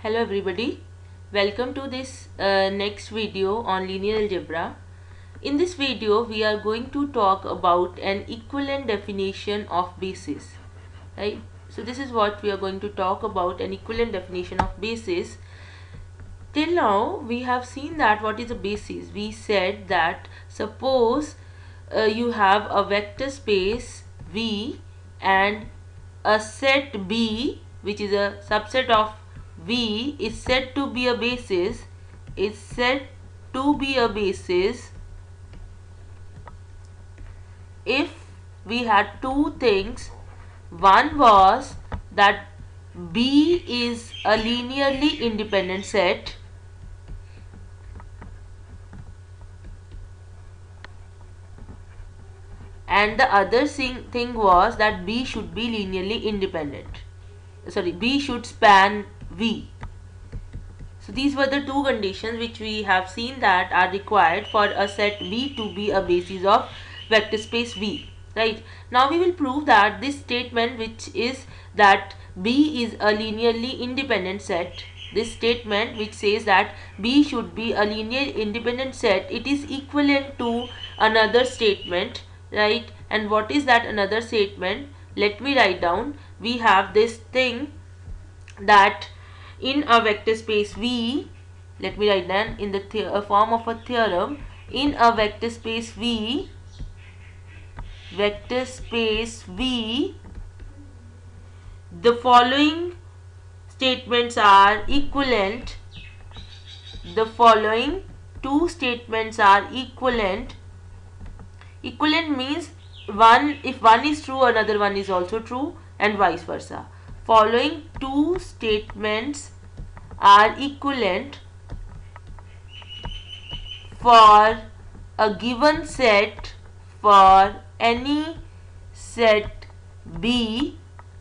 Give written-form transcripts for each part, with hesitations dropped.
Hello everybody, welcome to this next video on linear algebra. In this video we are going to talk about an equivalent definition of basis, right? So this is what we are going to talk about, an equivalent definition of basis. Till now we have seen that what is a basis. We said that suppose you have a vector space V and a set B which is a subset of V is said to be a basis, if we had two things. One was that B is a linearly independent set, and the other thing was that B should be linearly independent. B should span V. So these were the two conditions which we have seen that are required for a set V to be a basis of vector space V. Right. Now we will prove that this statement, which is that B is a linearly independent set, this statement which says that B should be a linear independent set, it is equivalent to another statement, right? And what is that another statement? Let me write down. We have this thing that in a vector space V, let me write down in the form of a theorem. In a vector space V, the following statements are equivalent. The following two statements are equivalent. Equivalent means if one is true, another one is also true, and vice versa. Following two statements are equivalent for a given set, for any set B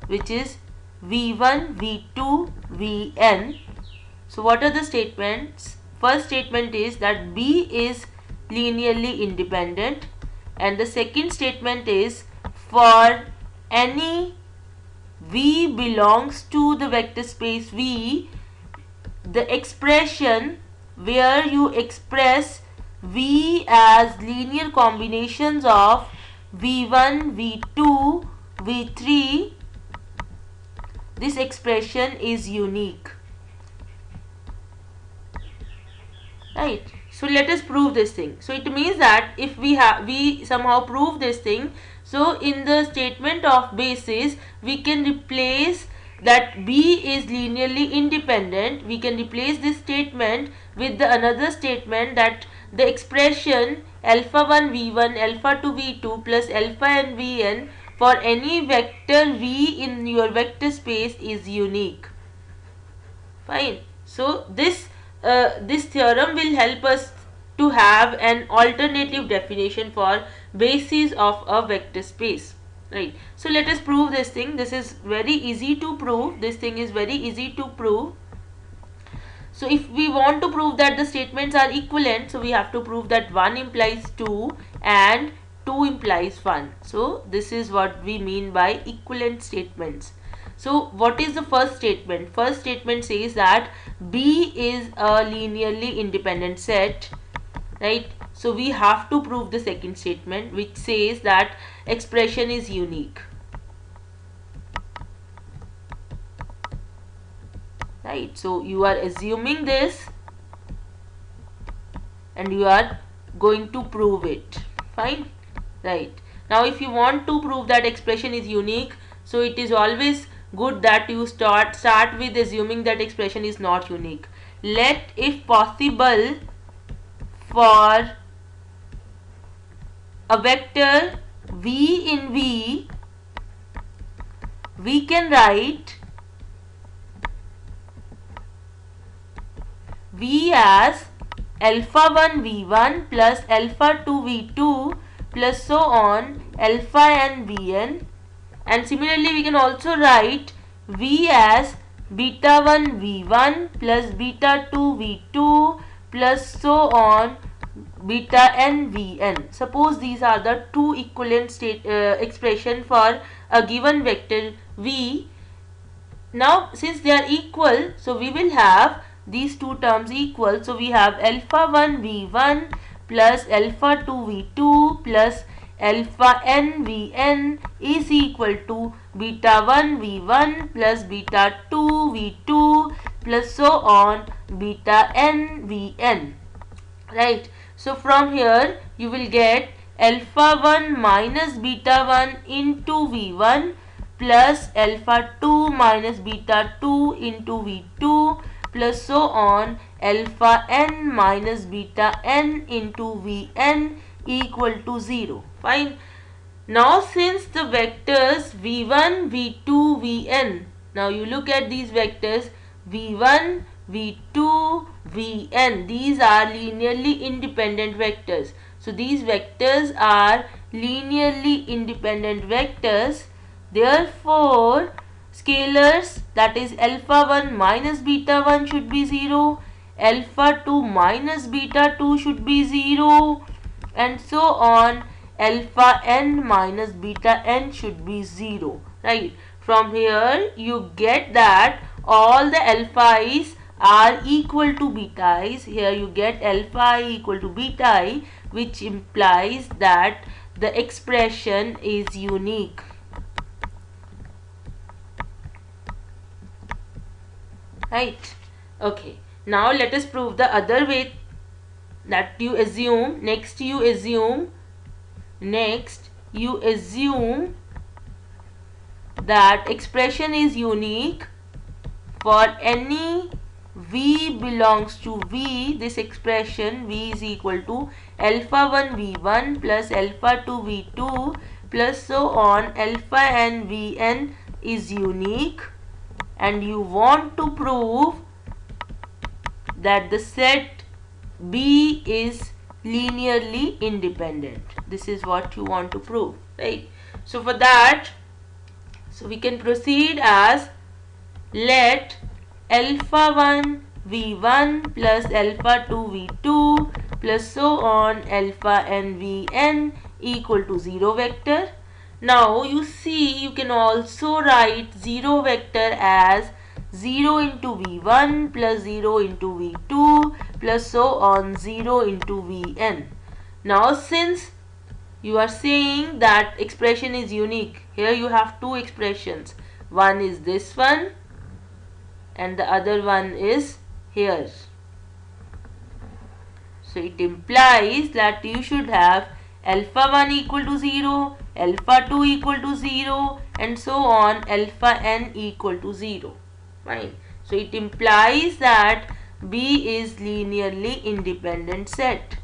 which is V1, V2, Vn. So what are the statements? First statement is that B is linearly independent, and the second statement is for any V belongs to the vector space V, the expression where you express V as linear combinations of V1, V2, V3, this expression is unique. Right. So let us prove this thing. So it means that if we somehow prove this thing, so in the statement of basis we can replace that B is linearly independent. We can replace this statement with the another statement that the expression alpha 1 V1, alpha 2 V2 plus alpha n Vn for any vector V in your vector space is unique. Fine. So this theorem will help us to have an alternative definition for basis of a vector space, right? So let us prove this thing. This is very easy to prove. This thing is very easy to prove. So if we want to prove that the statements are equivalent, so we have to prove that 1 implies 2 and 2 implies 1. So this is what we mean by equivalent statements. So what is the first statement? First statement says that B is a linearly independent set, right? So we have to prove the second statement which says that expression is unique, right? So you are assuming this and you are going to prove it. Fine, right? Now if you want to prove that expression is unique, so it is always good that you start with assuming that expression is not unique. Let, if possible, for a vector V in V, we can write V as alpha 1 V1 plus alpha 2 V2 plus so on alpha n Vn. And similarly we can also write V as beta 1 V1 plus beta 2 V2 plus so on beta n Vn. Suppose these are the two equivalent expression for a given vector V. now since they are equal, so we will have these two terms equal. So we have alpha 1 v1 plus alpha 2 v2 plus alpha n vn is equal to beta 1 v1 plus beta 2 v2 plus so on beta n vn. Right. So from here you will get alpha 1 minus beta 1 into v1 plus alpha 2 minus beta 2 into v2 plus so on alpha n minus beta n into vn equal to 0. Fine. Now since the vectors v1, v2, vn, now you look at these vectors v1, v2, vn, these are linearly independent vectors. So these vectors are linearly independent vectors. Therefore, scalars, that is alpha 1 minus beta 1 should be 0, alpha 2 minus beta 2 should be 0, and so on. Alpha n minus beta n should be 0. Right. From here you get that all the alpha i's are equal to beta i's. Here you get alpha I equal to beta I, which implies that the expression is unique. Right. Okay. Now let us prove the other way, that you assume, next you assume that expression is unique for any v belongs to v. This expression v is equal to alpha 1 v1 plus alpha 2 v2 plus so on alpha n vn is unique, and you want to prove that the set B is linearly independent. This is what you want to prove, right? So for that, so we can proceed as let alpha 1 v1 plus alpha 2 v2 plus so on alpha n vn equal to 0 vector. Now you see, you can also write 0 vector as 0 into v1 plus 0 into v2 plus so on 0 into vn. Now since you are saying that expression is unique, here you have two expressions. One is this one and the other one is here. So it implies that you should have alpha 1 equal to 0, alpha 2 equal to 0 and so on alpha n equal to 0. Fine. So it implies that B is linearly independent set.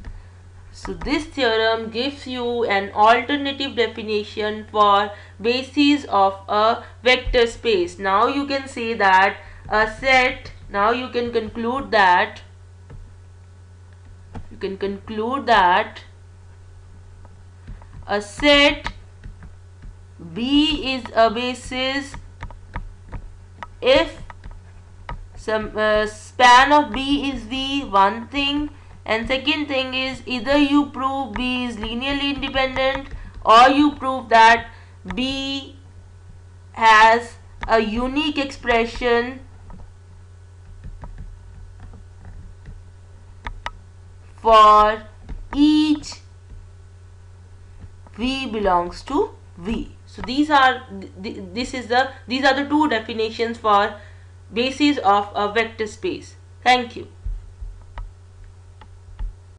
So this theorem gives you an alternative definition for bases of a vector space. Now you can say that a set, now you can conclude that a set B is a basis if some span of B is V, one thing, and second thing is either you prove B is linearly independent or you prove that B has a unique expression for each V belongs to V. So these are the two definitions for bases of a vector space. Thank you.